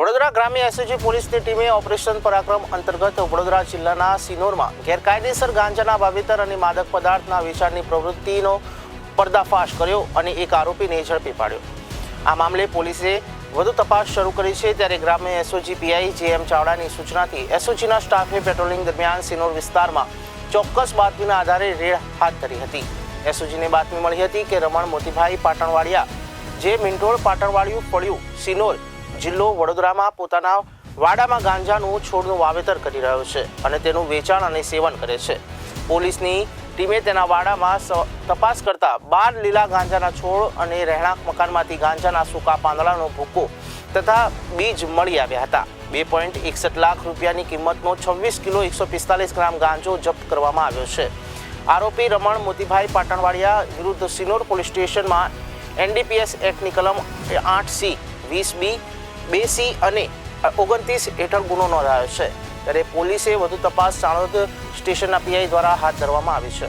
વડોદરા ગ્રામ્ય એસઓજી પોલીસની ટીમે ઓપરેશન પરાક્રમ અંતર્ગત વડોદરા જિલ્લાના સિનોરમાં ગેરકાયદેસર ગાંજાના વાવેતર અને માદક પદાર્થના વેચાણની પ્રવૃત્તિનો પર્દાફાશ કર્યો અને એક આરોપીને ઝડપી પાડ્યો. આ મામલે પોલીસે વધુ તપાસ શરૂ કરી છે. ત્યારે ગ્રામ્ય એસઓજી પીઆઈ જે.એમ. ચાવડાની સૂચનાથી એસઓજીના સ્ટાફે પેટ્રોલિંગ દરમિયાન સિનોર વિસ્તારમાં ચોક્કસ બાતમીના આધારે રેડ હાથ ધરી હતી. એસઓજીને બાતમી મળી હતી કે રમણ મોતીભાઈ પાટણવાડિયા, જે મીંઢોળ પાટણવાડિયું ફળિયું, સિનોર, જિલ્લો વડોદરામાં પોતાના વાડામાં ગાંજાનું છોડનું વાવેતર કરી રહ્યો છે અને તેનું વેચાણ અને સેવન કરે છે. પોલીસની ટીમે તેના વાડામાં તપાસ કરતા 12 લીલા ગાંજાના છોડ અને રહેણાંક મકાનમાંથી ગાંજાના સૂકા પાંદડાનો ભૂકો તથા બીજ મળી આવ્યા હતા. 2.61 લાખ રૂપિયાની કિંમતનો 26 કિલો 145 ગ્રામ ગાંજો જપ્ત કરવામાં આવ્યો છે. આરોપી રમણ મોતીભાઈ પાટણવાડિયા વિરુદ્ધ સિનોર પોલીસ સ્ટેશનમાં એનડીપીએસ એક્ટની કલમ 8C, 20B, 2C અને 29 હેઠળ ગુનો નોંધાયો છે. ત્યારે પોલીસે વધુ તપાસ સાણોદ સ્ટેશનના પીઆઈ દ્વારા હાથ ધરવામાં આવી છે.